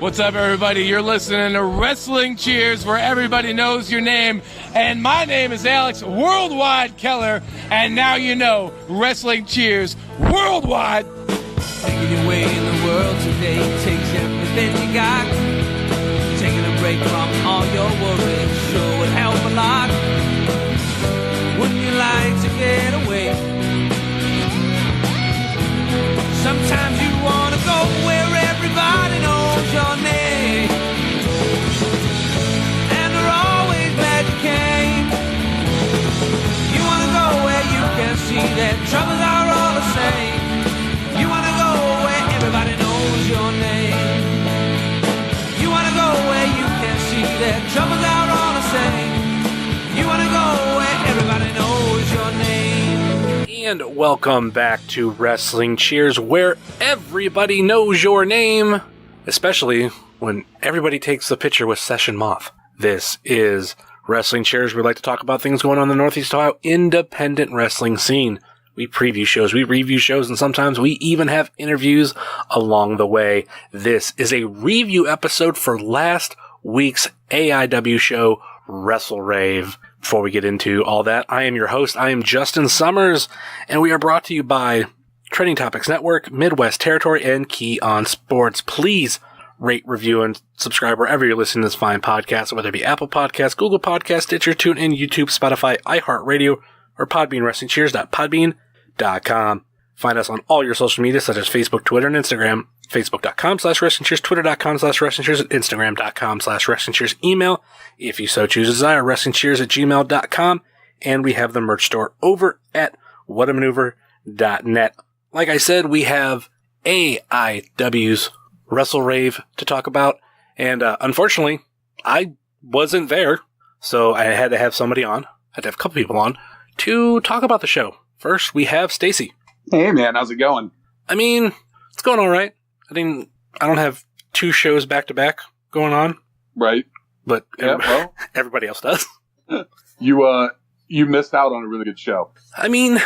What's up, everybody? You're listening to Wrestling Cheers, where everybody knows your name. And my name is Alex Worldwide Keller. And now you know Wrestling Cheers Worldwide. Taking your way in the world today takes everything you got. Taking a break from all your worries sure would help a lot. Wouldn't you like to get away? Sometimes you want to go where everybody knows your name, and they're always glad you came. You want to go where you can see that troubles are all the same. You want to go where everybody knows your name. You want to go where you can see that troubles are all the same. You want to go where everybody knows your name. And welcome back to Wrestling Cheers, where everybody knows your name, especially when everybody takes the picture with Session Moth. This is Wrestling Cheers. We like to talk about things going on in the Northeast Ohio independent wrestling scene. We preview shows, we review shows, and sometimes we even have interviews along the way. This is a review episode for last week's AIW show, WrestleRave. Before we get into all that, I am your host. I am Justin Summers, and we are brought to you by Trending Topics Network, Midwest Territory, and Key on Sports. Please rate, review, and subscribe wherever you're listening to this fine podcast, whether it be Apple Podcasts, Google Podcasts, Stitcher, TuneIn, YouTube, Spotify, iHeartRadio, or Podbean, WrestlingCheers.podbean.com. Find us on all your social media, such as Facebook, Twitter, and Instagram. Facebook.com/WrestlingCheers, Twitter.com/WrestlingCheers, and Instagram.com/WrestlingCheers. Email, if you so choose, desire, WrestlingCheers@gmail.com. And we have the merch store over at whatamaneuver.net. Like I said, we have AIW's WrestleRave to talk about. And unfortunately, I wasn't there, so I had to have somebody on. I had to have a couple people on to talk about the show. First, we have Stacy. Hey, man, how's it going? I mean, it's going all right. I don't have two shows back to back going on. Right. But yeah, everybody else does. You missed out on a really good show. I mean,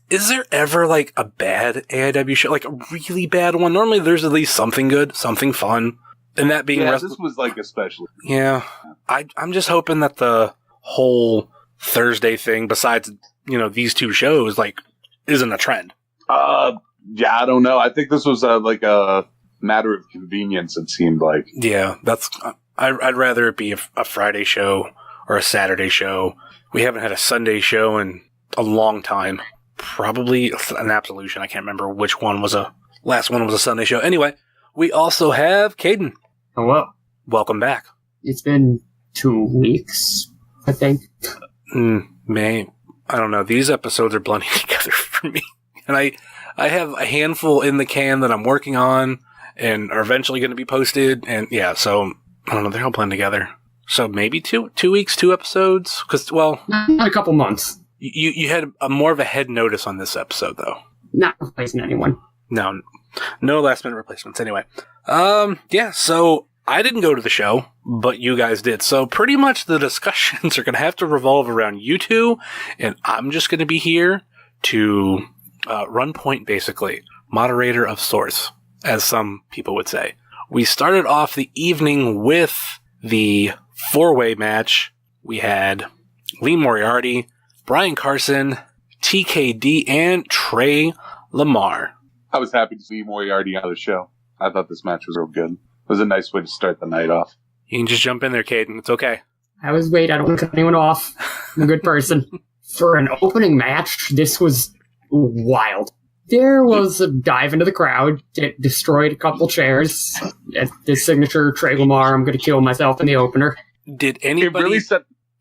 is there ever like a bad AIW show? Like a really bad one? Normally there's at least something good, something fun. And that being... this was like especially. Yeah. I'm just hoping that the whole Thursday thing, besides, these two shows, like, isn't a trend. Yeah, I don't know. I think this was like a matter of convenience, it seemed like. Yeah, I'd rather it be a Friday show or a Saturday show. We haven't had a Sunday show in a long time. Probably an Absolution. I can't remember which one was last one was a Sunday show. Anyway, we also have Kayden. Hello. Welcome back. It's been 2 weeks, I think. I don't know. These episodes are blending together for me. And I have a handful in the can that I'm working on and are eventually going to be posted. And yeah, so I don't know. They're all blend together. So maybe 2 weeks, 2 episodes. Because, well, not a couple months. You had more of a head notice on this episode, though. Not replacing anyone. No last minute replacements. Anyway, yeah. So I didn't go to the show, but you guys did. So pretty much the discussions are going to have to revolve around you two, and I'm just going to be here to run point, basically. Moderator of sorts, as some people would say. We started off the evening with the 4-way match. We had Lee Moriarty, Brian Carson, TKD, and Trey Lamar. I was happy to see Moriarty on the show. I thought this match was real good. It was a nice way to start the night off. You can just jump in there, Kayden. It's okay. I don't want to cut anyone off. I'm a good person. For an opening match, this was wild. There was a dive into the crowd. It destroyed a couple chairs. At the signature Trey Lamar, I'm going to kill myself in the opener. Did anybody... Really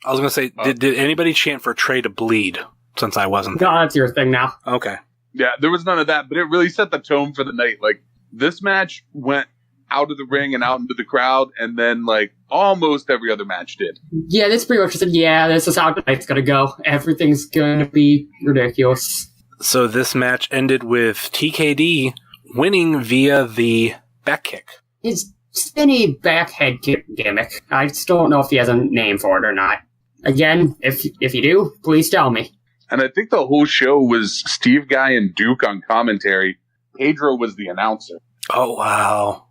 I was going to say, did anybody chant for Trey to bleed since I wasn't there? No, that's your thing now. Okay. Yeah, there was none of that, but it really set the tone for the night. Like, this match went out of the ring and out into the crowd, and then, like, almost every other match did. Yeah, that's pretty much just, this is how tonight's going to go. Everything's going to be ridiculous. So this match ended with TKD winning via the back kick. His spinny back head kick gimmick. I still don't know if he has a name for it or not. Again, if you do, please tell me. And I think the whole show was Steve Guy and Duke on commentary. Pedro was the announcer. Oh, wow.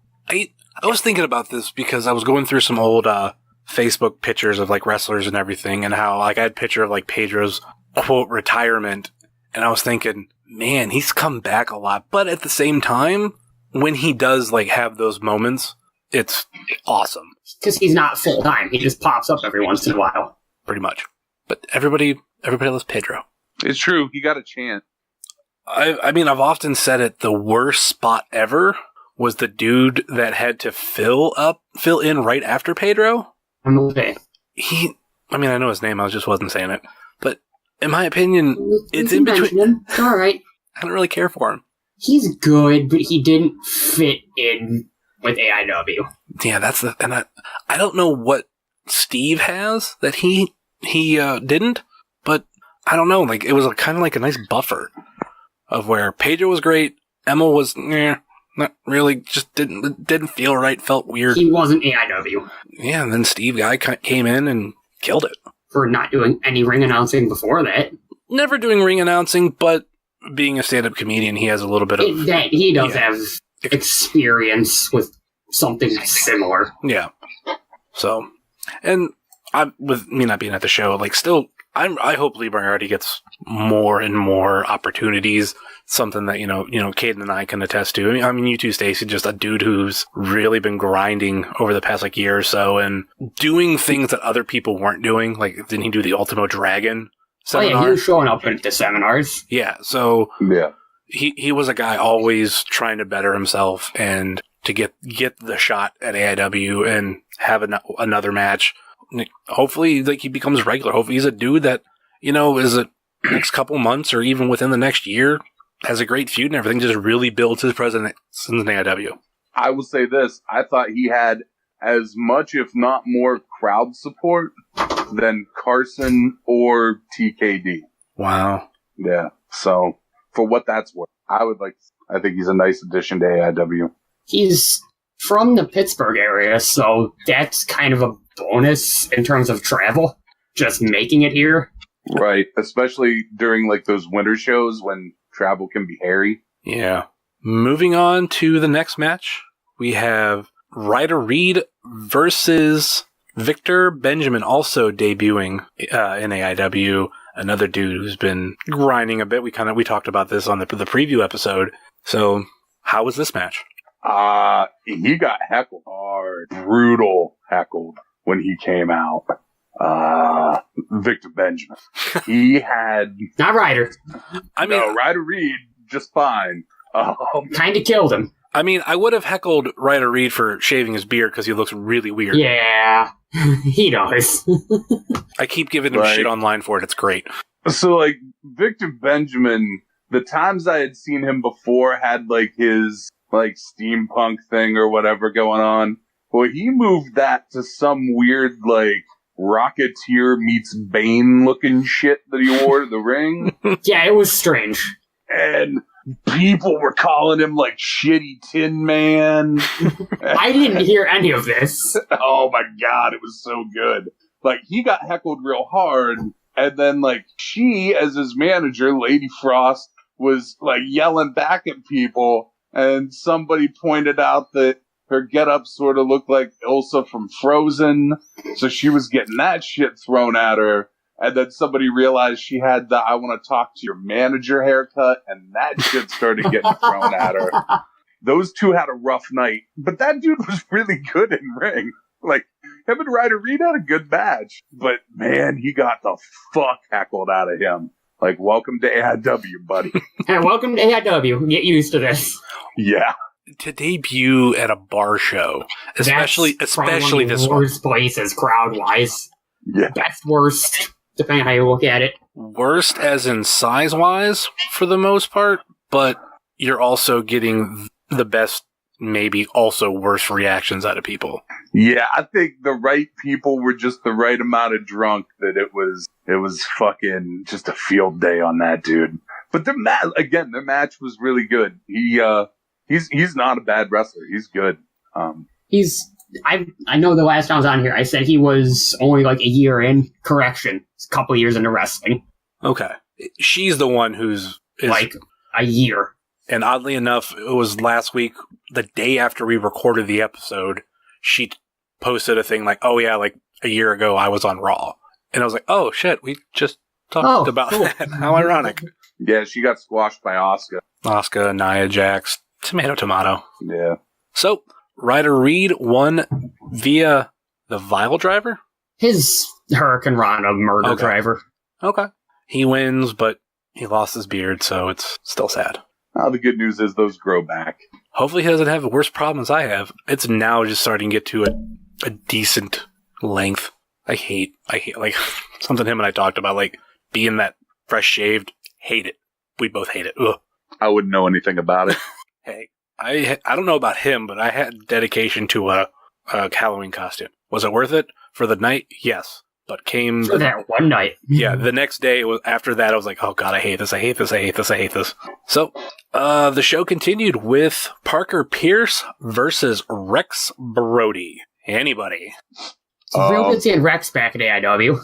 I was thinking about this because I was going through some old Facebook pictures of like wrestlers and everything, and how like I had a picture of like Pedro's quote retirement, and I was thinking, man, he's come back a lot, but at the same time, when he does like have those moments, it's awesome. Because he's not full time. He just pops up every once in a while. Pretty much. But everybody loves Pedro. It's true. He got a chance. I mean, I've often said it, the worst spot ever was the dude that had to fill in right after Pedro. Okay. I know his name, I just wasn't saying it. But in my opinion, it's in between. It's alright. I don't really care for him. He's good, but he didn't fit in with AIW. Yeah, I don't know what Steve has that he didn't, but I don't know, like, it was kind of like a nice buffer of where Pedro was great, Emma was, not really, just didn't feel right, felt weird. He wasn't AIW. Yeah, and then Steve Guy came in and killed it. For not doing any ring announcing before that. Never doing ring announcing, but being a stand-up comedian, he has a little bit of... He does have experience with something similar. Yeah. So, and with me not being at the show, like, still, I hope Lee Moriarty gets more and more opportunities. Something that, Kayden and I can attest to. I mean, you too, Stacy, just a dude who's really been grinding over the past, like, year or so and doing things that other people weren't doing. Like, didn't he do the Ultimo Dragon seminar? Oh, yeah, he was showing up at the seminars. Yeah, so... Yeah. He was a guy always trying to better himself and to get the shot at AIW and have another match. Hopefully, like, he becomes regular. Hopefully, he's a dude that, is the next couple months or even within the next year has a great feud and everything, just really builds his presence in AIW. I will say this. I thought he had as much, if not more, crowd support than Carson or TKD. Wow. Yeah. So, for what that's worth, I think he's a nice addition to AIW. He's from the Pittsburgh area, so that's kind of a bonus in terms of travel. Just making it here. Right. Especially during, like, those winter shows when travel can be hairy. Yeah. Moving on to the next match, we have Ryder Reed versus Victor Benjamin, also debuting in AIW. Another dude who's been grinding a bit. We talked about this on the preview episode. So, how was this match? He got heckled hard, brutal heckled when he came out. Victor Benjamin. He had... Not Ryder. No, Ryder Reed, just fine. Kind of killed him. I mean, I would have heckled Ryder Reed for shaving his beard because he looks really weird. Yeah, he does. I keep giving him shit online for it. It's great. So, like, Victor Benjamin, the times I had seen him before had, like, his, like, steampunk thing or whatever going on. Well, he moved that to some weird, like, Rocketeer meets Bane looking shit that he wore to the ring. Yeah, it was strange. And people were calling him, like, Shitty Tin Man. I didn't hear any of this. Oh my god, it was so good. Like, he got heckled real hard, and then, like, she, as his manager, Lady Frost, was, like, yelling back at people, and somebody pointed out that her getup sort of looked like Elsa from Frozen, so she was getting that shit thrown at her. And then somebody realized she had the I want to talk to your manager haircut, and that shit started getting thrown at her. Those two had a rough night, but that dude was really good in ring. Like, him and Ryder Reed had a good match, but man, he got the fuck heckled out of him. Like, welcome to AIW, buddy. Welcome to AIW. Get used to this. Yeah. To debut at a bar show, especially this one. Worst places crowd-wise. Yeah. Best, worst, depending on how you look at it. Worst as in size-wise, for the most part, but you're also getting the best, maybe also worse reactions out of people. Yeah, I think the right people were just the right amount of drunk that it was fucking just a field day on that dude. But their match was really good. He's not a bad wrestler. He's good. I know the last time I was on here, I said he was only like a year in. Correction. It's a couple years into wrestling. Okay. She's the one who's... like a year. And oddly enough, it was last week, the day after we recorded the episode, she posted a thing like, oh yeah, like a year ago I was on Raw. And I was like, oh shit, we just talked about that. How ironic. Yeah, she got squashed by Asuka. Asuka, Nia Jax, tomato. Yeah. So, Ryder Reed won via the Vile Driver? His Hurricane Rana murder driver. Okay. He wins, but he lost his beard, so it's still sad. Oh, the good news is those grow back. Hopefully he doesn't have the worst problems I have. It's now just starting to get to a decent length. I hate, like, something him and I talked about, like, being that fresh shaved. Hate it. We both hate it. Ugh. I wouldn't know anything about it. Hey, I don't know about him, but I had dedication to a Halloween costume. Was it worth it? For the night? Yes. But came... For that one night. Yeah, the next day, after that, I was like, oh god, I hate this. So, the show continued with Parker Pierce versus Rex Brody. Anybody? It's real good seeing Rex back at AIW.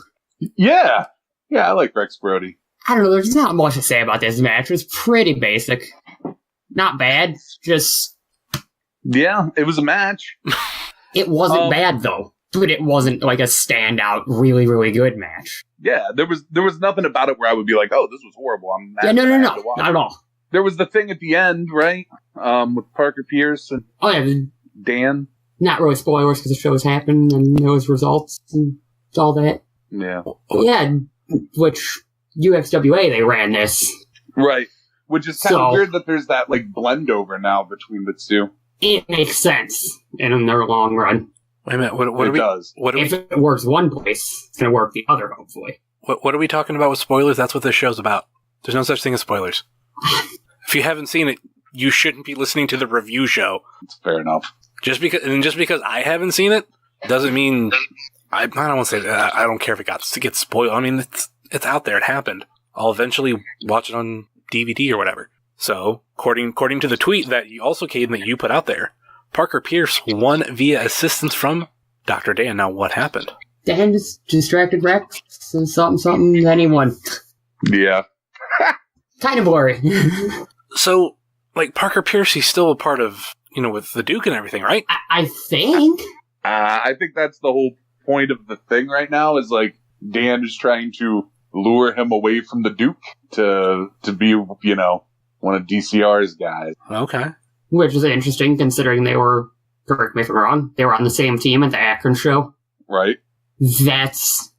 Yeah. Yeah, I like Rex Brody. I don't know, there's not much to say about this match. It was pretty basic. Not bad, just... Yeah, it was a match. It wasn't bad, though. But it wasn't, like, a standout, really, really good match. Yeah, there was nothing about it where I would be like, oh, this was horrible. No, not at all. There was the thing at the end, right? With Parker Pierce and Dan. Not really spoilers, because the show's happened, and those results, and all that. Yeah. Yeah, which... UXWA, they ran this. Right. Which is kind of weird that there's that, like, blend over now between the two. It makes sense in their long run. Wait a minute, what does. If it works one place, it's going to work the other, hopefully. What are we talking about with spoilers? That's what this show's about. There's no such thing as spoilers. If you haven't seen it, you shouldn't be listening to the review show. It's fair enough. Just because I haven't seen it, doesn't mean... I don't want to say that. I don't care if it gets spoiled. I mean, it's out there. It happened. I'll eventually watch it on DVD or whatever. So, according to the tweet that you also, Kayden, that you put out there, Parker Pierce won via assistance from Dr. Dan. Now, what happened? Dan just distracted Rex, something, then he won. Yeah. Kind of blurry. So, like, Parker Pierce, he's still a part of, with the Duke and everything, right? I think. I think that's the whole point of the thing right now, is, like, Dan is trying to lure him away from the Duke to be, one of DCR's guys. Okay. Which is interesting, considering they were, correct me if I'm wrong, they were on the same team at the Akron show. Right. That's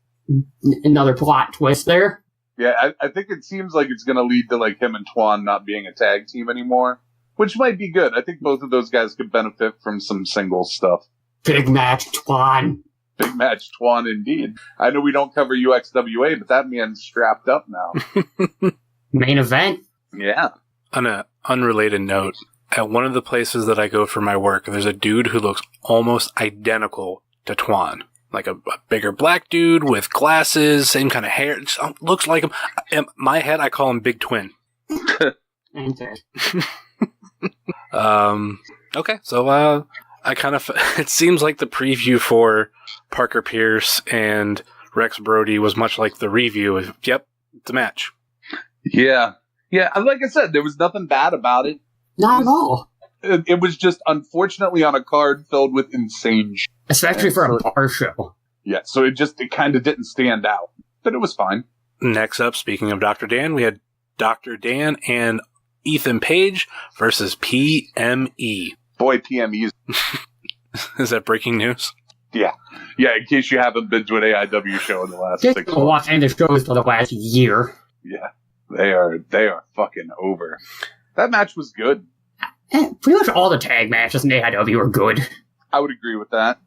another plot twist there. Yeah, I think it seems like it's going to lead to, like, him and Twan not being a tag team anymore, which might be good. I think both of those guys could benefit from some singles stuff. Big match, Twan. Big match, Twan, indeed. I know we don't cover UXWA, but that man's strapped up now. Main event? Yeah. On an unrelated note, at one of the places that I go for my work, there's a dude who looks almost identical to Twan. Like a bigger black dude with glasses, same kind of hair. Just looks like him. In my head, I call him Big Twin. Okay. Okay, so I kind of... It seems like the preview for Parker Pierce and Rex Brody was much like the review of, yep, it's a match. Yeah. Yeah, like I said, there was nothing bad about it. Not at all. It was just, unfortunately, on a card filled with insane shit. Especially for a bar show. Yeah, so it kind of didn't stand out. But it was fine. Next up, speaking of Dr. Dan, we had Dr. Dan and Ethan Page versus PME. Boy, PME is that breaking news? Yeah. Yeah, in case you haven't been to an AIW show in the last 6 months. Watch any of the shows for the last year. Yeah. They are fucking over. That match was good. Pretty much all the tag matches in AIW were good. I would agree with that.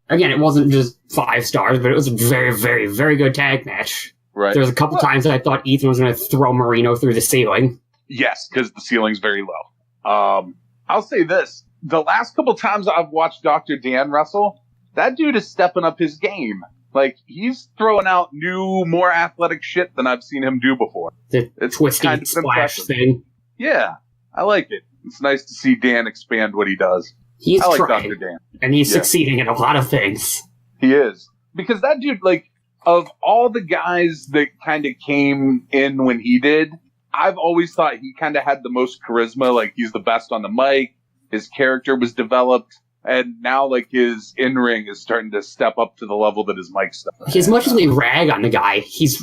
Again, it wasn't just 5 stars, but it was a very, very, very good tag match. Right. There was a couple times that I thought Ethan was going to throw Marino through the ceiling. Yes, because the ceiling's very low. I'll say this. The last couple times I've watched Dr. Dan wrestle, that dude is stepping up his game. Like, he's throwing out new, more athletic shit than I've seen him do before. It's twisty kind of splash thing. Yeah, I like it. It's nice to see Dan expand what he does. He's I like trying, Dr. Dan. and he's succeeding in a lot of things. He is. Because that dude, like, of all the guys that kind of came in when he did, I've always thought he kind of had the most charisma. Like, he's the best on the mic. His character was developed. And now, like, his in-ring is starting to step up to the level that his mic stuff. As much as we rag on the guy, he's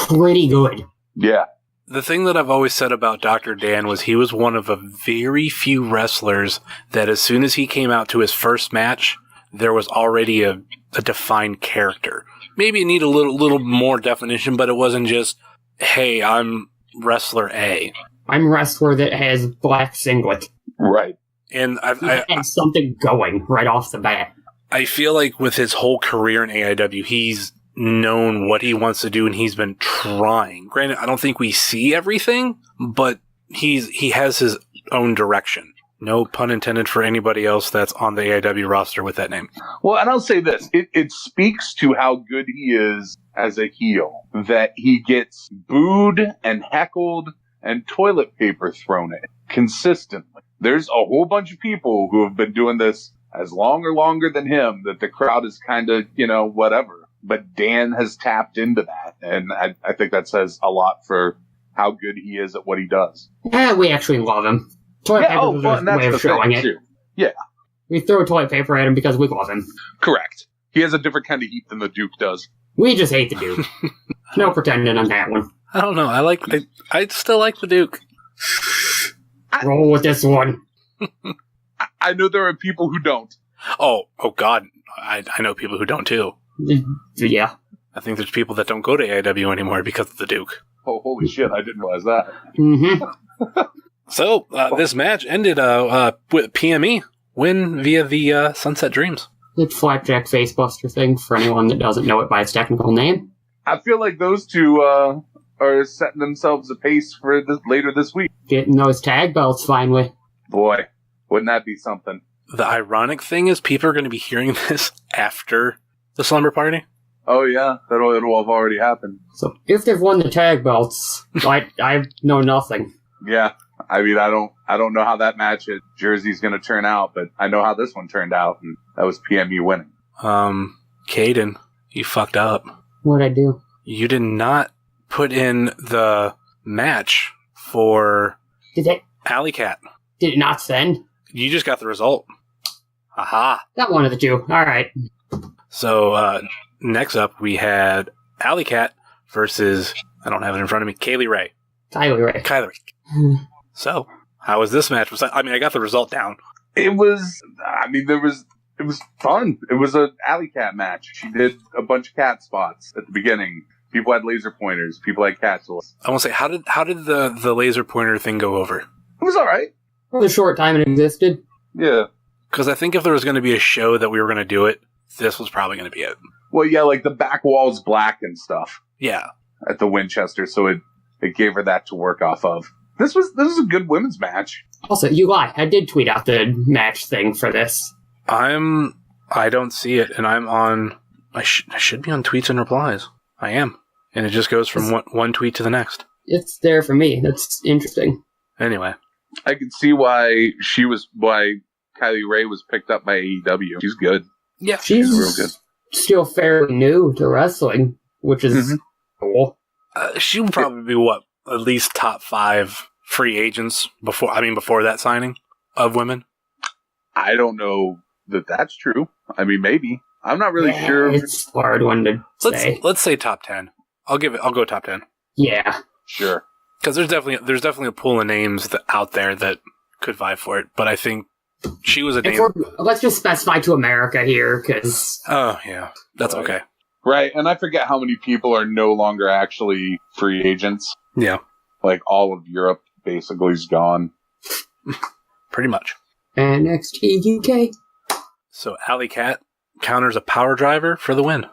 pretty good. Yeah. The thing that I've always said about Dr. Dan was he was one of a very few wrestlers that as soon as he came out to his first match, there was already a defined character. Maybe it needed a little more definition, but it wasn't just, hey, I'm wrestler A. I'm a wrestler that has black singlet. Right. And I had something going right off the bat. I feel like with his whole career in AIW, he's known what he wants to do, and he's been trying. Granted, I don't think we see everything, but he has his own direction. No pun intended for anybody else that's on the AIW roster with that name. Well, and I'll say this. It speaks to how good he is as a heel that he gets booed and heckled and toilet paper thrown at him consistently. There's a whole bunch of people who have been doing this as long or longer than him that the crowd is kind of, whatever. But Dan has tapped into that, and I think that says a lot for how good he is at what he does. Yeah, we actually love him. Toilet paper is a way of showing it. Too. Yeah. We throw toilet paper at him because we love him. Correct. He has a different kind of heat than the Duke does. We just hate the Duke. No pretending on that one. I don't know. I still like the Duke. Roll with this one. I know there are people who don't. Oh God. I know people who don't too. Yeah. I think there's people that don't go to AIW anymore because of the Duke. Oh, holy shit, I didn't realize that. Mm-hmm. So, this match ended with PME win via the Sunset Dreams. The Flapjack Facebuster thing, for anyone that doesn't know it by its technical name. I feel like those two are setting themselves a pace for later this week. Getting those tag belts finally. Boy, wouldn't that be something? The ironic thing is people are going to be hearing this after the Slumber Party. Oh yeah, it'll have already happened. So if they've won the tag belts, I know nothing. Yeah, I mean I don't know how that match at Jersey's going to turn out, but I know how this one turned out, and that was PME winning. Kayden, you fucked up. What'd I do? You did not put in the match for Alley Cat. Did it not send? You just got the result. Aha. Got one of the two. All right. So, next up, we had Alley Cat versus, I don't have it in front of me, Kylie Ray. Kylie Ray. So, how was this match? I got the result down. It was fun. It was an Alley Cat match. She did a bunch of cat spots at the beginning. People had laser pointers. People had cat tools. I want to say, how did the laser pointer thing go over? It was all right. For the short time it existed. Yeah. Because I think if there was going to be a show that we were going to do it, this was probably going to be it. Well, yeah, like the back wall's black and stuff. Yeah. At the Winchester, so it gave her that to work off of. This was a good women's match. Also, you lie. I did tweet out the match thing for this. I don't see it, and I'm on. I should be on tweets and replies. I am, and it just goes from one tweet to the next. It's there for me. That's interesting. Anyway, I can see why Kylie Ray was picked up by AEW. She's good. Yeah, she's real good. Still fairly new to wrestling, which is cool. She would probably be at least top 5 free agents before that signing of women. I don't know that that's true. I mean, maybe. I'm not really sure. It's a hard one to say. Let's say top 10. I'll go top 10. Yeah, sure. Because there's definitely a pool of names out there that could vie for it. But I think she was a name. Let's just specify to America here, because. Oh yeah, that's okay. Right, and I forget how many people are no longer actually free agents. Yeah, like all of Europe basically is gone. Pretty much. NXT UK. So Alley Cat counters a power driver for the win.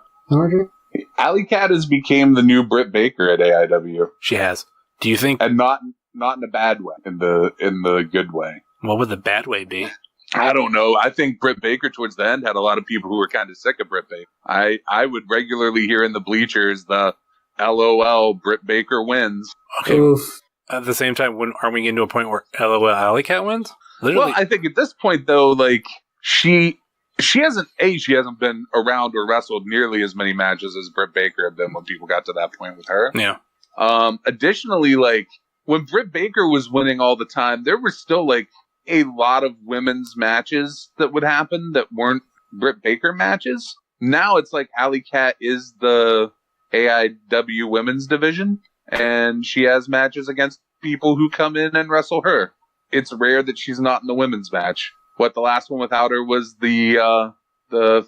Alley Cat has become the new Britt Baker at AIW. She has. Do you think? And not in a bad way, in the good way. What would the bad way be? I don't know. I think Britt Baker towards the end had a lot of people who were kind of sick of Britt Baker. I would regularly hear in the bleachers the LOL Britt Baker wins. Okay. Oof. At the same time, aren't we getting to a point where LOL Alley Cat wins? Literally. Well, I think at this point though, like she hasn't been around or wrestled nearly as many matches as Britt Baker had been when people got to that point with her. Yeah. Additionally, like when Britt Baker was winning all the time, there were still like a lot of women's matches that would happen that weren't Britt Baker matches. Now it's like Alley Cat is the AIW women's division, and she has matches against people who come in and wrestle her. It's rare that she's not in the women's match. What, the last one without her was the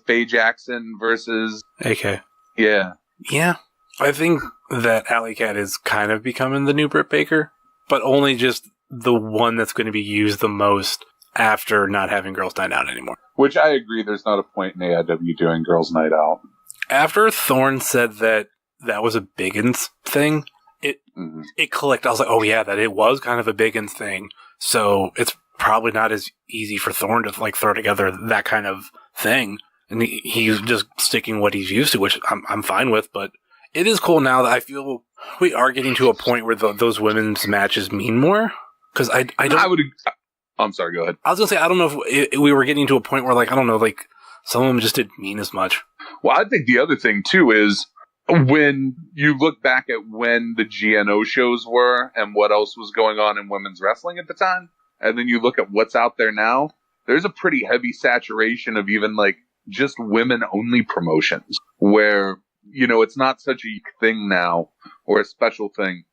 Faye Jackson versus AK. Yeah. Yeah. I think that Alley Cat is kind of becoming the new Britt Baker, but only just the one that's going to be used the most after not having Girls Night Out anymore. Which I agree, there's not a point in AIW doing Girls Night Out. After Thorne said that was a Biggins thing, it clicked. I was like, oh yeah, that it was kind of a Biggins thing. So it's probably not as easy for Thorne to like throw together that kind of thing. And he's just sticking what he's used to, which I'm fine with. But it is cool now that I feel we are getting to a point where those women's matches mean more. Because I'm sorry, go ahead. I was going to say, I don't know if we were getting to a point where, like, I don't know, like, some of them just didn't mean as much. Well, I think the other thing, too, is when you look back at when the GNO shows were and what else was going on in women's wrestling at the time, and then you look at what's out there now, there's a pretty heavy saturation of even, like, just women-only promotions where, you know, it's not such a thing now or a special thing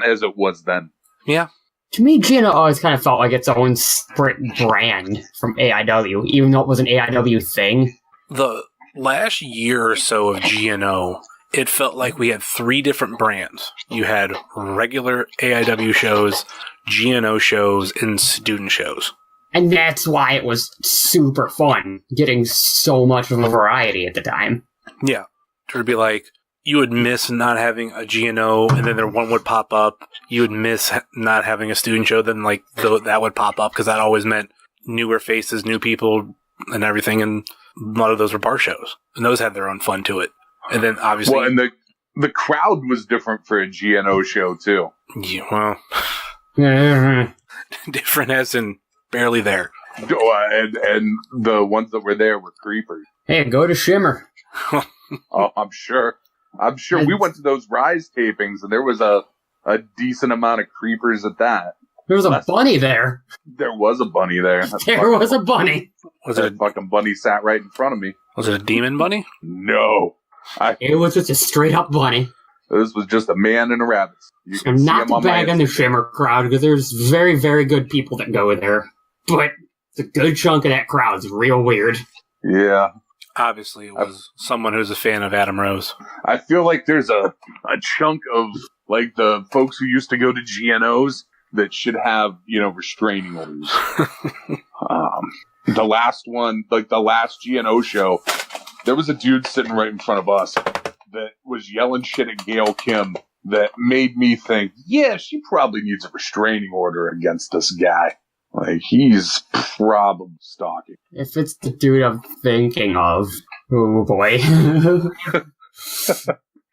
as it was then. Yeah. To me, GNO always kind of felt like its own separate brand from AIW, even though it was an AIW thing. The last year or so of GNO, it felt like we had 3 different brands. You had regular AIW shows, GNO shows, and student shows. And that's why it was super fun, getting so much of a variety at the time. Yeah. To be like, you would miss not having a GNO, and then one would pop up. You would miss not having a student show, then like that would pop up, because that always meant newer faces, new people, and everything, and a lot of those were bar shows. And those had their own fun to it. And then obviously... Well, and the crowd was different for a GNO show, too. Yeah, well... different as in barely there. And the ones that were there were creepers. Hey, go to Shimmer. Oh, I'm sure we went to those Rise tapings, and there was a decent amount of creepers at that. There was a bunny there. There was a bunny there. There was a bunny. Was it a fucking bunny sat right in front of me? Was it a demon bunny? No. It was just a straight up bunny. This was just a man and a rabbit. You can see not him to bag on the Shimmer crowd, because there's very, very good people that go there. But a good chunk of that crowd's real weird. Yeah. Obviously, it was someone who's a fan of Adam Rose. I feel like there's a chunk of, like, the folks who used to go to GNOs that should have, you know, restraining orders. The last one, like, the last GNO show, there was a dude sitting right in front of us that was yelling shit at Gail Kim that made me think, yeah, she probably needs a restraining order against this guy. Like, he's probably stalking. If it's the dude I'm thinking of, oh boy.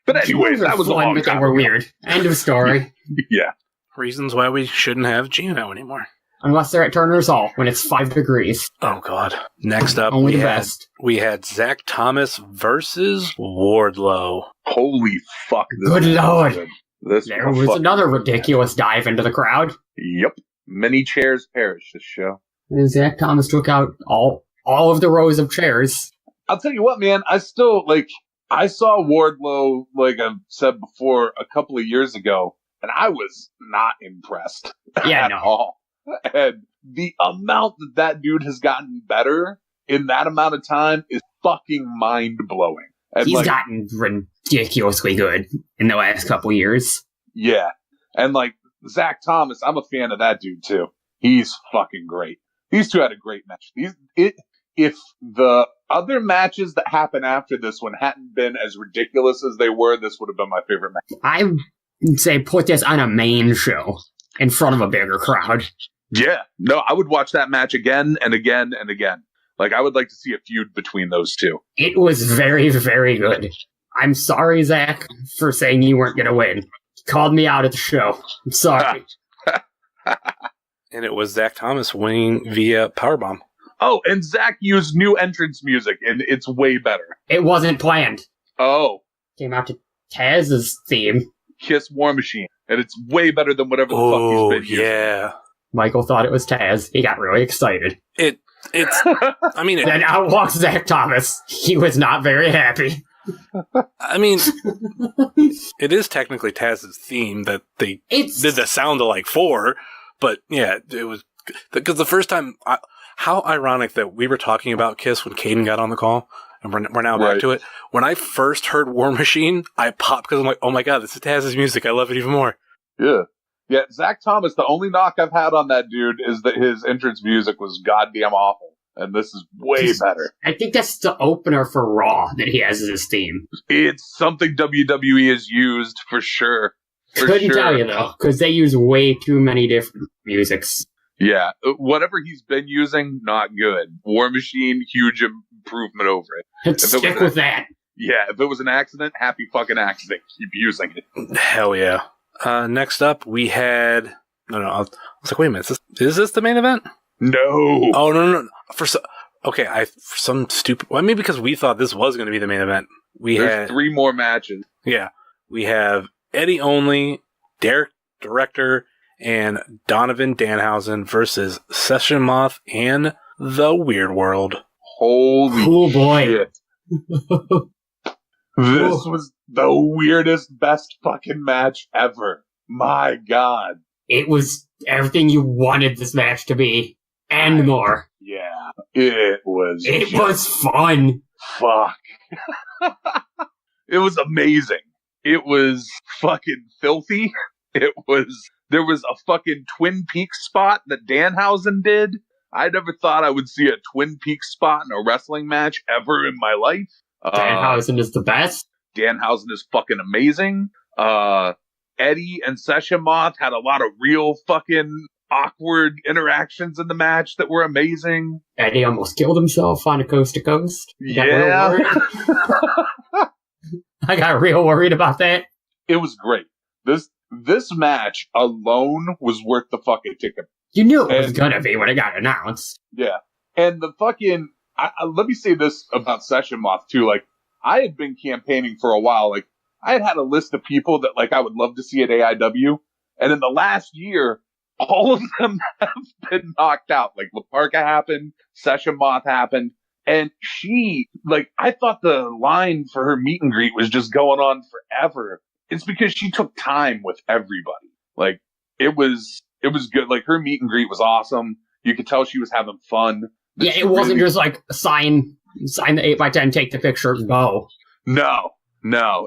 But anyways, that was a long but they time were ago. weird. End of story. Yeah. Reasons why we shouldn't have GNO anymore. Unless they're at Turner's Hall when it's 5 degrees. Oh, God. Next up, Only the best. We had Zach Thomas versus Wardlow. Holy fuck. Good lord. Good. This There was another ridiculous dive into the crowd. Yep. Many chairs perished this show. And Zach Thomas took out all of the rows of chairs. I'll tell you what, man. I still, like, I saw Wardlow, like I've said before, a couple of years ago, and I was not impressed at all. And the amount that dude has gotten better in that amount of time is fucking mind-blowing. And He's gotten ridiculously good in the last couple years. Yeah. And, like, Zach Thomas, I'm a fan of that dude, too. He's fucking great. These two had a great match. If the other matches that happened after this one hadn't been as ridiculous as they were, this would have been my favorite match. I would say put this on a main show in front of a bigger crowd. Yeah. No, I would watch that match again and again and again. Like, I would like to see a feud between those two. It was very, very good. I'm sorry, Zach, for saying you weren't going to win. You called me out at the show. I'm sorry. And it was Zach Thomas winning via powerbomb. Oh, and Zach used new entrance music, and it's way better. It wasn't planned. Oh. Came out to Taz's theme. Kiss War Machine. and it's way better than whatever the fuck he's been using. Yeah. Michael thought it was Taz. He got really excited. It's. I mean, Then out walks Zach Thomas. He was not very happy. I mean, it is technically Taz's theme that they did the sound-alike for, but yeah, it was because the first time. How ironic that we were talking about Kiss when Kayden got on the call, and we're now back to it. When I first heard War Machine, I popped because I'm like, oh my god, this is Taz's music. I love it even more. Yeah. Yeah, Zach Thomas, the only knock I've had on that dude is that his entrance music was goddamn awful. And this is way better. I think that's the opener for Raw that he has as his theme. It's something WWE has used for sure. Couldn't tell you, though, because they use way too many different musics. Yeah, whatever he's been using, not good. War Machine, huge improvement over it. Let's stick with that. Yeah, if it was an accident, happy fucking accident. Keep using it. Hell yeah. Next up, we had... No, I was like, wait a minute, is this the main event? No. Oh, no. For some stupid... Well, maybe because we thought this was going to be the main event. There's 3 more matches. Yeah. We have Eddie Only, Derek Director, and Donovan Danhausen versus Session Moth and The Weird World. Holy boy. shit. This was the weirdest, best fucking match ever. My god. It was everything you wanted this match to be, and more. Yeah, it was. It was fun. Fuck. It was amazing. It was fucking filthy. There was a fucking Twin Peaks spot that Danhausen did. I never thought I would see a Twin Peaks spot in a wrestling match ever in my life. Danhausen is the best. Danhausen is fucking amazing. Eddie and Session Moth had a lot of real fucking awkward interactions in the match that were amazing. Eddie almost killed himself on a coast to coast. Yeah. I got real worried about that. It was great. This match alone was worth the fucking ticket. You knew it was gonna be when it got announced. Yeah. And the fucking... let me say this about Session Moth, too. Like, I had been campaigning for a while. Like, I had a list of people that, like, I would love to see at AIW. And in the last year, all of them have been knocked out. Like, La Parka happened, Session Moth happened. And she, like, I thought the line for her meet and greet was just going on forever. It's because she took time with everybody. Like, it was good. Like, her meet and greet was awesome. You could tell she was having fun. Yeah, it wasn't just like, sign the 8x10, take the picture, go. No.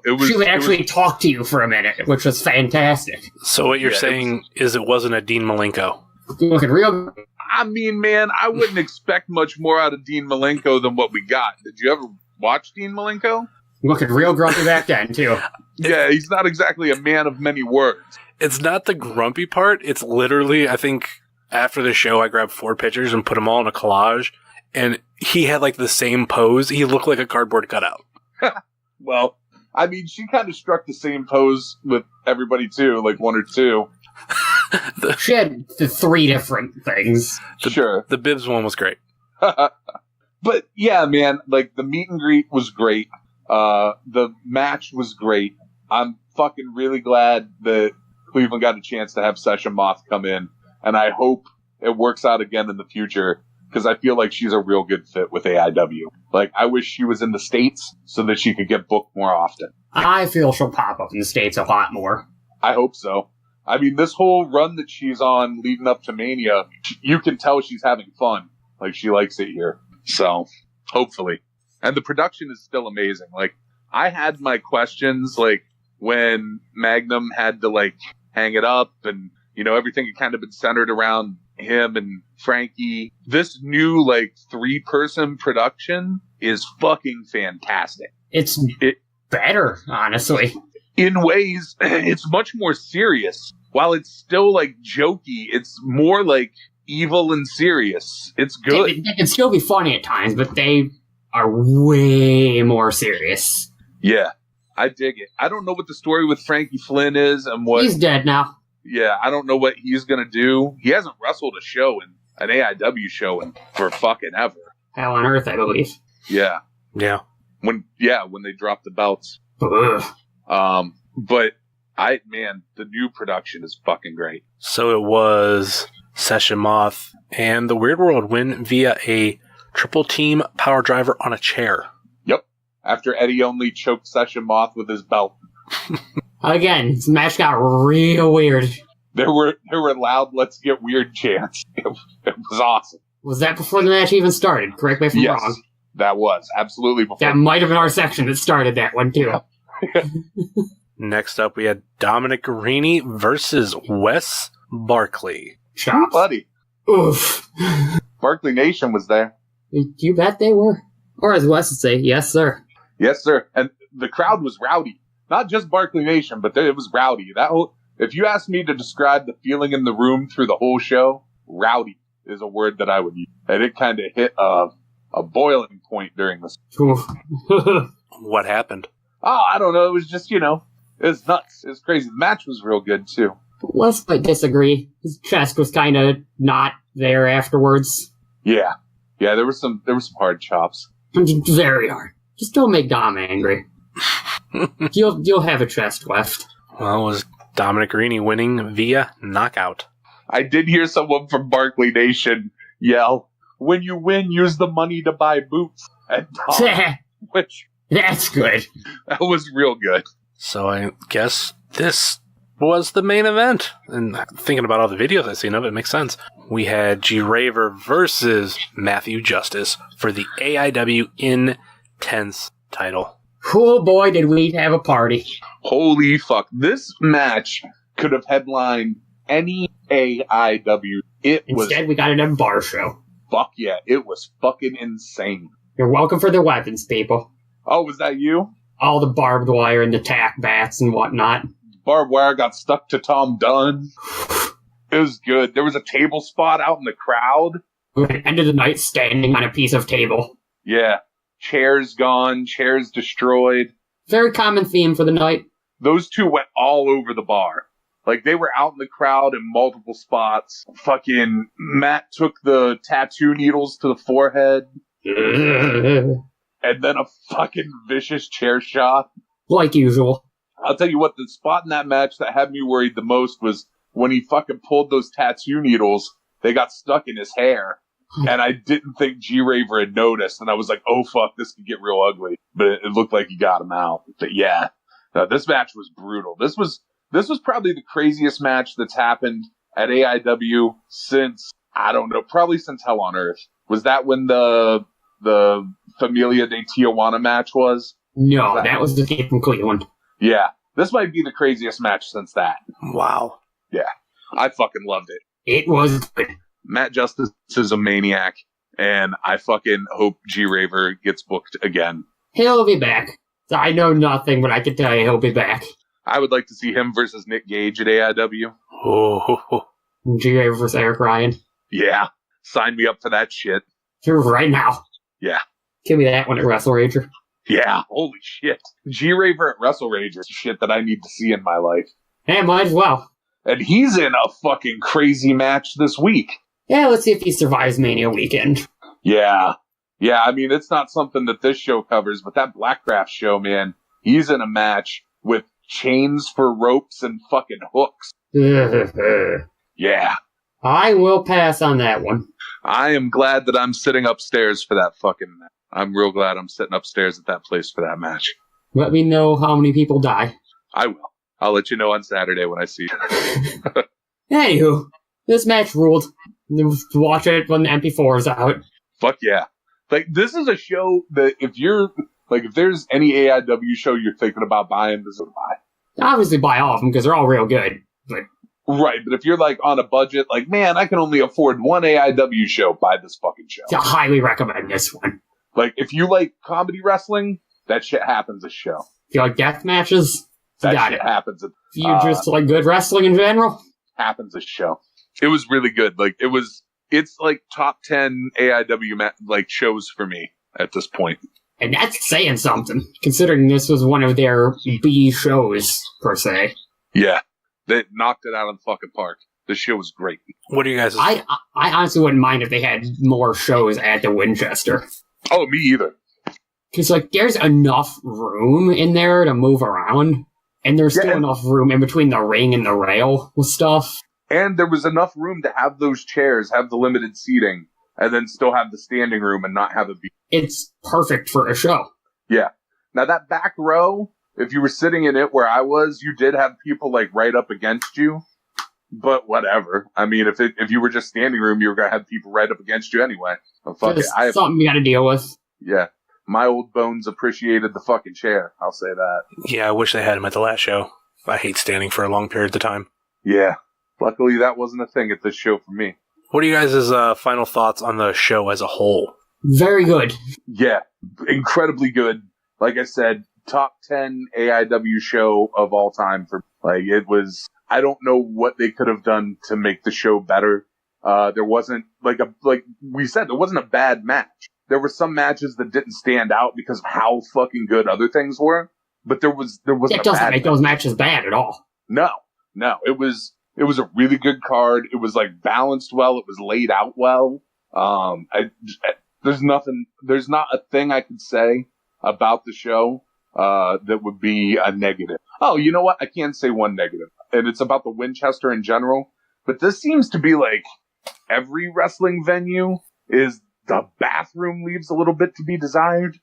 It was. She would actually talk to you for a minute, which was fantastic. So what you're saying is it wasn't a Dean Malenko? Looking real. I mean, man, I wouldn't expect much more out of Dean Malenko than what we got. Did you ever watch Dean Malenko? Looking real grumpy back then, too. Yeah, he's not exactly a man of many words. It's not the grumpy part. It's literally, I think, after the show, I grabbed 4 pictures and put them all in a collage, and he had, like, the same pose. He looked like a cardboard cutout. Well, I mean, she kind of struck the same pose with everybody, too, like 1 or 2. She had the 3 different things. Sure. The Bibs one was great. But, yeah, man, like, the meet and greet was great. The match was great. I'm fucking really glad that Cleveland got a chance to have Session Moth come in, and I hope it works out again in the future, because I feel like she's a real good fit with AIW. Like, I wish she was in the States so that she could get booked more often. I feel she'll pop up in the States a lot more. I hope so. I mean, this whole run that she's on leading up to Mania, you can tell she's having fun. Like, she likes it here. So, hopefully. And the production is still amazing. Like, I had my questions, like, when Magnum had to, like, hang it up and, you know, everything had kind of been centered around him and Frankie. This new, like, 3-person production is fucking fantastic. It's better, honestly. In ways, it's much more serious. While it's still, like, jokey, it's more, like, evil and serious. It's good. They can still be funny at times, but they are way more serious. Yeah, I dig it. I don't know what the story with Frankie Flynn is and what... He's dead now. Yeah, I don't know what he's going to do. He hasn't wrestled a show an AIW show for fucking ever. Hell on Earth, I believe. Yeah. Yeah. When they dropped the belts. Ugh. But The new production is fucking great. So it was Session Moth and the Weird World win via a triple team power driver on a chair. Yep. After Eddie only choked Session Moth with his belt. Again, this match got real weird. There were loud "Let's get weird" chants. It was awesome. Was that before the match even started? Correct me if I'm wrong. That was absolutely before. That might have been our section that started that one too. Next up, we had Dominic Garrini versus Wes Barkley. Chops. Buddy. Oof. Barkley Nation was there. You bet they were. Or as Wes would say, yes, sir. Yes, sir. And the crowd was rowdy. Not just Barkley Nation, but it was rowdy. If you asked me to describe the feeling in the room through the whole show, rowdy is a word that I would use. And it kind of hit a boiling point during this. What happened? Oh, I don't know. It was just, it was nuts. It was crazy. The match was real good, too. Wes might disagree. His chest was kind of not there afterwards. Yeah. Yeah, there were some hard chops. Very hard. Just don't make Dom angry. You'll have a chest left. Well, it was Dominic Garrini winning via knockout. I did hear someone from Barkley Nation yell, "When you win, use the money to buy boots." At Dom, which that's good. That was real good. So I guess this was the main event. And thinking about all the videos I've seen of it, makes sense. We had G Raver versus Matthew Justice for the AIW Intense title. Oh boy, did we have a party. Holy fuck. This match could have headlined any AIW. Instead, we got it at a bar show. Fuck yeah, it was fucking insane. You're welcome for the weapons, people. Oh, was that you? All the barbed wire and the tack bats and whatnot. Barbed wire got stuck to Tom Dunn. It was good. There was a table spot out in the crowd. We ended the night standing on a piece of table. Yeah. Chairs gone, chairs destroyed. Very common theme for the night. Those two went all over the bar. Like, they were out in the crowd in multiple spots. Fucking Matt took the tattoo needles to the forehead. And then a fucking vicious chair shot. Like usual. I'll tell you what, the spot in that match that had me worried the most was when he fucking pulled those tattoo needles. They got stuck in his hair. And I didn't think G Raver had noticed. And I was like, oh fuck, this could get real ugly. But it looked like he got him out. But yeah, this match was brutal. This was probably the craziest match that's happened at AIW since, I don't know, probably since Hell on Earth. Was that when the Familia de Tijuana match was? No, that was the kid from Cleveland. Yeah. This might be the craziest match since that. Wow. Yeah. I fucking loved it. It was good. Matt Justice is a maniac, and I fucking hope G Raver gets booked again. He'll be back. I know nothing, but I can tell you he'll be back. I would like to see him versus Nick Gage at AIW. Oh. G Raver versus Eric Ryan. Yeah. Sign me up for that shit. Right now. Yeah. Give me that one at WrestleRager. Yeah. Holy shit. G Raver at WrestleRager is shit that I need to see in my life. Hey, might as well. And he's in a fucking crazy match this week. Yeah, let's see if he survives Mania weekend. Yeah. Yeah, I mean, it's not something that this show covers, but that Blackcraft show, man, he's in a match with chains for ropes and fucking hooks. Yeah. I will pass on that one. I am glad that I'm sitting upstairs for that fucking match. I'm real glad I'm sitting upstairs at that place for that match. Let me know how many people die. I will. I'll let you know on Saturday when I see you. Anywho, this match ruled. Watch it when the MP4 is out. Fuck yeah. Like, this is a show that if there's any AIW show you're thinking about buying, this is a buy. Obviously buy all of them because they're all real good. But right, but if you're like on a budget, like, man, I can only afford one AIW show, buy this fucking show. I highly recommend this one. Like, if you like comedy wrestling, that shit happens this show. If you like death matches, that shit happens. If you just like good wrestling in general, happens this show. It was really good. Like, it's like top 10 AIW shows for me at this point. And that's saying something, considering this was one of their B shows, per se. Yeah. They knocked it out of the fucking park. The show was great. What are you guys? I honestly wouldn't mind if they had more shows at the Winchester. Oh, me either. Because, there's enough room in there to move around. And there's still enough room in between the ring and the rail with stuff. And there was enough room to have those chairs, have the limited seating, and then still have the standing room and not have it be. It's perfect for a show. Yeah. Now that back row, if you were sitting in it where I was, you did have people like right up against you. But whatever. I mean, if you were just standing room, you were gonna have people right up against you anyway. Oh, fuck it. Something you got to deal with. Yeah. My old bones appreciated the fucking chair. I'll say that. Yeah, I wish they had him at the last show. I hate standing for a long period of time. Yeah. Luckily, that wasn't a thing at this show for me. What are you guys' final thoughts on the show as a whole? Very good. Yeah. Incredibly good. Like I said, top 10 AIW show of all time for, like, it was, I don't know what they could have done to make the show better. There wasn't, like we said, there wasn't a bad match. There were some matches that didn't stand out because of how fucking good other things were, but there wasn't a bad match. It doesn't make those matches bad at all. No. It was a really good card. It was like balanced well. It was laid out well. There's not a thing I could say about the show, that would be a negative. Oh, you know what? I can say one negative, and it's about the Winchester in general, but this seems to be like every wrestling venue is the bathroom leaves a little bit to be desired.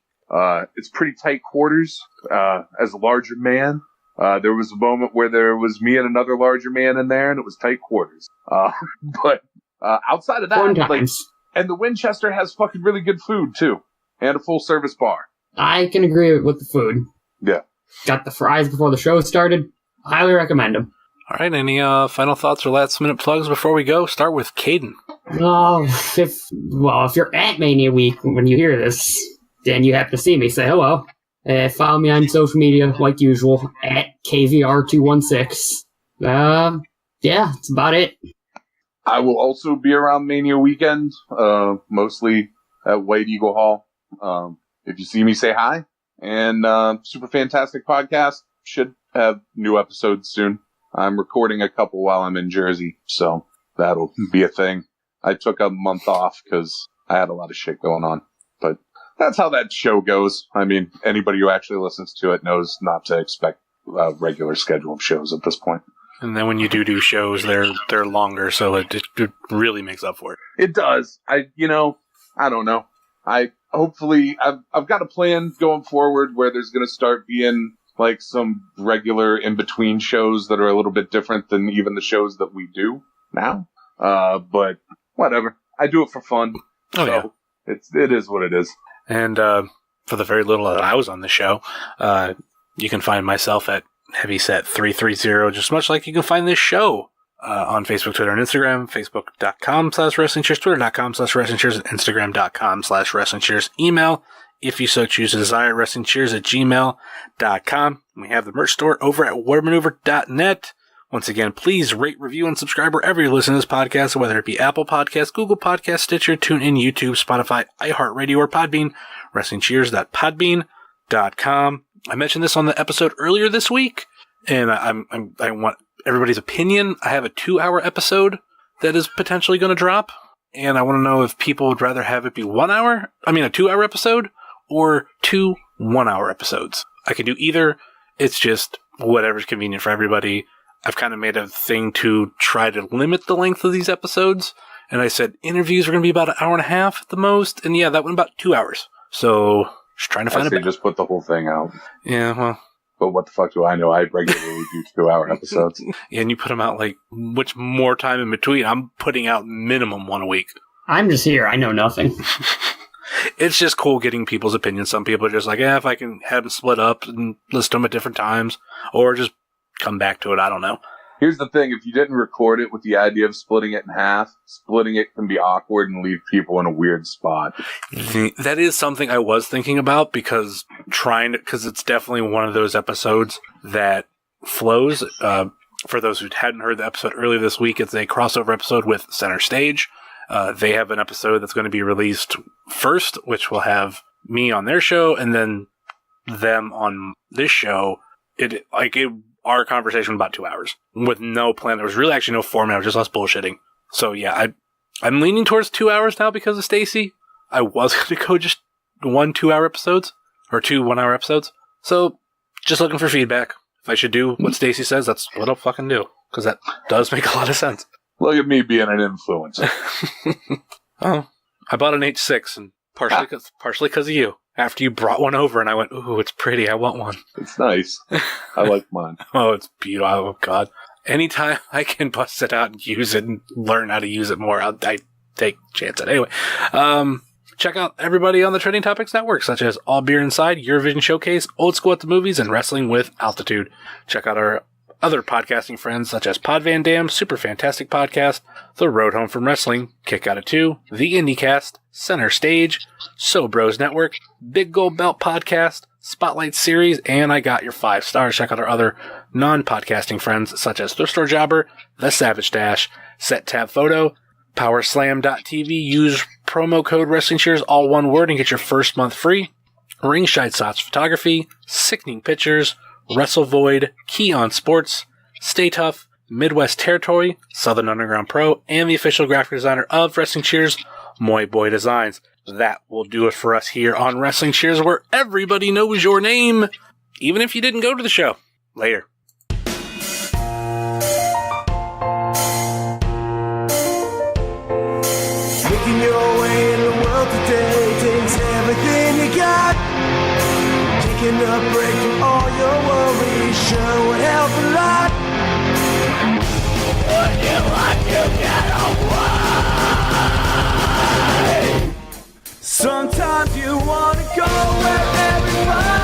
It's pretty tight quarters, as a larger man. There was a moment where there was me and another larger man in there, and it was tight quarters. But outside of that, like, and the Winchester has fucking really good food too, and a full service bar. I can agree with the food. Yeah. Got the fries before the show started. Highly recommend them. All right, any final thoughts or last minute plugs before we go? Start with Kayden. If you're at Mania Week when you hear this, then you have to see me. Say hello. Follow me on social media like usual at KVR216. Yeah, that's about it. I will also be around Mania weekend, mostly at White Eagle Hall. If you see me, say hi. And super fantastic podcast. Should have new episodes soon. I'm recording a couple while I'm in Jersey, so that'll be a thing. I took a month off because I had a lot of shit going on. But that's how that show goes. I mean, anybody who actually listens to it knows not to expect a regular schedule of shows at this point. And then when you do shows, they're longer, so it really makes up for it. It does. I don't know. I've got a plan going forward where there's going to start being like some regular in-between shows that are a little bit different than even the shows that we do now. But whatever. I do it for fun. Oh, so yeah. It is what it is. And for the very little that I was on the show, you can find myself at Heavyset330, just much like you can find this show on Facebook, Twitter, and Instagram. Facebook.com/WrestlingCheers, Twitter.com/WrestlingCheers, Instagram.com/WrestlingCheers. Email, if you so choose to desire, WrestlingCheers@gmail.com. We have the merch store over at WarManeuver.net. Once again, please rate, review, and subscribe wherever you listen to this podcast, whether it be Apple Podcasts, Google Podcasts, Stitcher, TuneIn, YouTube, Spotify, iHeartRadio, or Podbean. WrestlingCheers.podbean.com. I mentioned this on the episode earlier this week, and I want everybody's opinion. I have a 2-hour episode that is potentially going to drop, and I want to know if people would rather have it be a 2-hour episode, or 2 1-hour episodes. I can do either. It's just whatever's convenient for everybody. I've kind of made a thing to try to limit the length of these episodes, and I said interviews are going to be about an hour and a half at the most, and yeah, that went about 2 hours. So, just trying to find just put the whole thing out. Yeah, well. But what the fuck do I know? I regularly do 2-hour episodes. Yeah, and you put them out, like, much more time in between. I'm putting out minimum 1 a week. I'm just here. I know nothing. It's just cool getting people's opinions. Some people are just like, if I can have them split up and list them at different times, or just come back to it. I don't know. Here's the thing. If you didn't record it with the idea of splitting it in half, splitting it can be awkward and leave people in a weird spot. That is something I was thinking about because it's definitely one of those episodes that flows. For those who hadn't heard the episode earlier this week, it's a crossover episode with Center Stage. They have an episode that's going to be released first, which will have me on their show and then them on this show. Our conversation was about 2 hours with no plan. There was really actually no format. It was just us bullshitting. So yeah, I'm leaning towards 2 hours now because of Stacy. I was going to go just 1 2-hour episodes or 2 1-hour episodes. So just looking for feedback. if I should do what Stacy says, that's what I'll fucking do. Because that does make a lot of sense. Look at me being an influencer. Oh, I bought an H6, and partially because of you. After you brought one over, and I went, ooh, it's pretty, I want one. It's nice. I like mine. Oh, it's beautiful. Oh, God. Anytime I can bust it out and use it and learn how to use it more, I take a chance at it. Anyway, check out everybody on the Trending Topics Network, such as All Beer Inside, Eurovision Showcase, Old School at the Movies, and Wrestling with Altitude. Check out our other podcasting friends, such as Pod Van Dam, Super Fantastic Podcast, The Road Home from Wrestling, Kick Out of 2, The IndieCast, Center Stage, So Bros Network, Big Gold Belt Podcast, Spotlight Series, and I Got Your 5 Stars. Check out our other non-podcasting friends, such as Thrift Store Jobber, The Savage Dash, Set Tab Photo, PowerSlam.tv. Use promo code Wrestling Cheers, all one word, and get your first month free. Ringside Sots Photography, Sickening Pictures, Wrestle Void, Key on Sports, Stay Tough, Midwest Territory, Southern Underground Pro, and the official graphic designer of Wrestling Cheers, Moy Boy Designs. That will do it for us here on Wrestling Cheers, where everybody knows your name, even if you didn't go to the show. Later. Making your way in the world today takes everything you got. Taking a break from all your worries sure would help a lot. Would you like to get away? Sometimes you wanna go where everybody